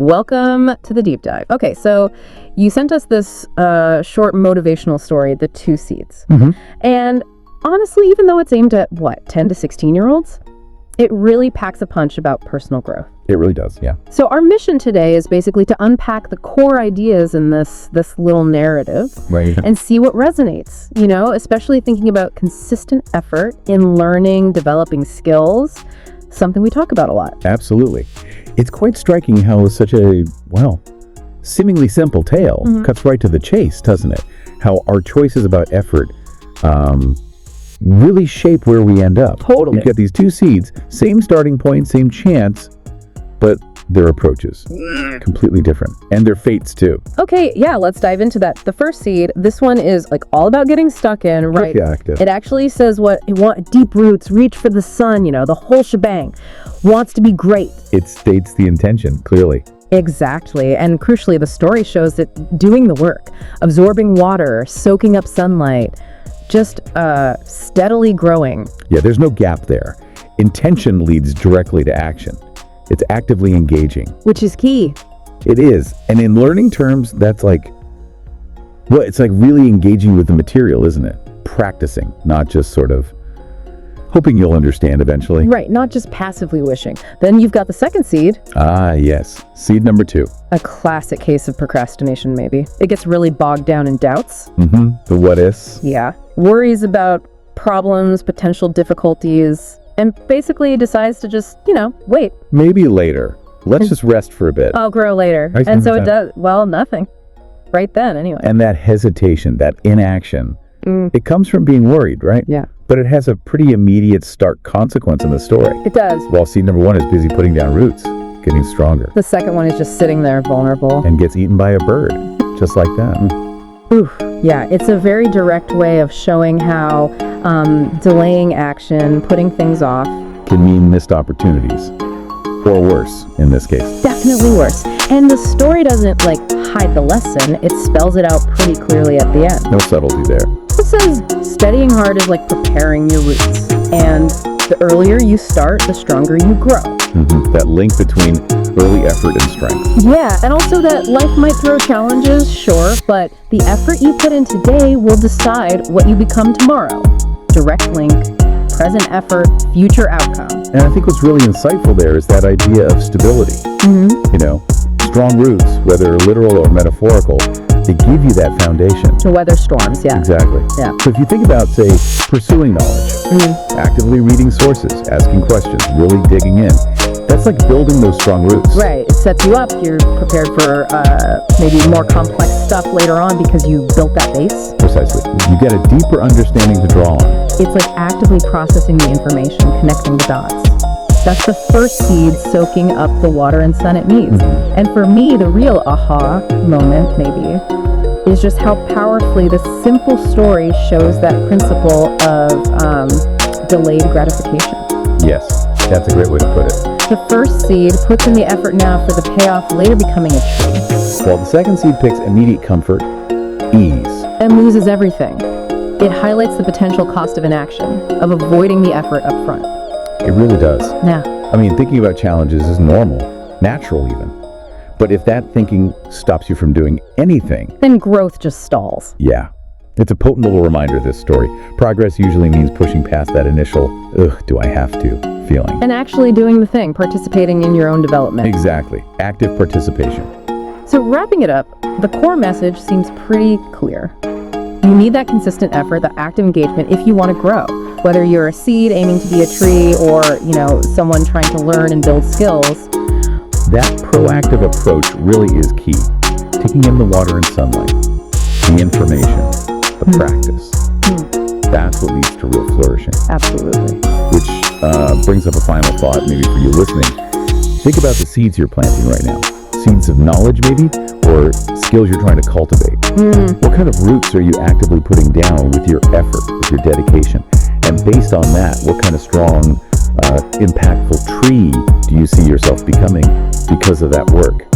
welcome to the deep dive. Okay, so you sent us this short motivational story, The Two Seeds. And honestly, even though it's aimed at, 10 to 16-year-olds, it really packs a punch about personal growth. It really does, yeah. So our mission today is basically to unpack the core ideas in this little narrative and see what resonates, especially thinking about consistent effort in learning, developing skills, something we talk about a lot. Absolutely. It's quite striking how such a, seemingly simple tale cuts right to the chase, doesn't it? How our choices about effort really shape where we end up. Totally. You've got these two seeds, same starting point, same chance, but their approaches completely different, and their fates too. Okay, yeah, let's dive into that. The first seed, this one is all about getting stuck in, right? Active. It actually says deep roots, reach for the sun, the whole shebang. Wants to be great. It states the intention clearly. Exactly, and crucially, the story shows that doing the work, absorbing water, soaking up sunlight, just steadily growing. Yeah, there's no gap there. Intention leads directly to action. It's actively engaging. Which is key. It is. And in learning terms, that's it's like really engaging with the material, isn't it? Practicing, not just sort of hoping you'll understand eventually. Right, not just passively wishing. Then you've got the second seed. Ah, yes. Seed number 2. A classic case of procrastination, maybe. It gets really bogged down in doubts. The what-ifs. Yeah. Worries about problems, potential difficulties, and basically decides to just, wait. Maybe later. Let's just rest for a bit. I'll grow later. And so it does, nothing. Right then, anyway. And that hesitation, that inaction, it comes from being worried, right? Yeah. But it has a pretty immediate, stark consequence in the story. It does. While seed number 1 is busy putting down roots, getting stronger. The second one is just sitting there vulnerable. And gets eaten by a bird, just like that. Oof. Yeah, it's a very direct way of showing how delaying action, putting things off, can mean missed opportunities. Or worse, in this case. Definitely worse. And the story doesn't, hide the lesson. It spells it out pretty clearly at the end. No subtlety there. It says studying hard is like preparing your roots. And the earlier you start, the stronger you grow. That link between early effort and strength. Yeah, and also that life might throw challenges, sure, but the effort you put in today will decide what you become tomorrow. Direct link, present effort, future outcome. And I think what's really insightful there is that idea of stability. Strong roots, whether literal or metaphorical, they give you that foundation. To weather storms, yeah. Exactly. Yeah. So if you think about, say, pursuing knowledge, actively reading sources, asking questions, really digging in, that's like building those strong roots. Right. It sets you up. You're prepared for maybe more complex stuff later on because you built that base. Precisely. You get a deeper understanding to draw on. It's like actively processing the information, connecting the dots. That's the first seed soaking up the water and sun it needs. And for me, the real aha moment, maybe, is just how powerfully this simple story shows that principle of delayed gratification. Yes, that's a great way to put it. The first seed puts in the effort now for the payoff later becoming a tree. While the second seed picks immediate comfort, ease. And loses everything. It highlights the potential cost of inaction, of avoiding the effort up front. It really does. Yeah. I mean, thinking about challenges is normal, natural even. But if that thinking stops you from doing anything, then growth just stalls. Yeah. It's a potent little reminder, this story. Progress usually means pushing past that initial, do I have to feeling. And actually doing the thing, participating in your own development. Exactly. Active participation. So wrapping it up, the core message seems pretty clear. You need that consistent effort, that active engagement if you want to grow. Whether you're a seed aiming to be a tree or, someone trying to learn and build skills. That proactive approach really is key. Taking in the water and sunlight, the information, the practice. That's what leads to real flourishing. Absolutely. Which brings up a final thought maybe for you listening. Think about the seeds you're planting right now. Seeds of knowledge maybe, or skills you're trying to cultivate. What kind of roots are you actively putting down with your effort, with your dedication? And based on that, what kind of strong, impactful tree do you see yourself becoming because of that work?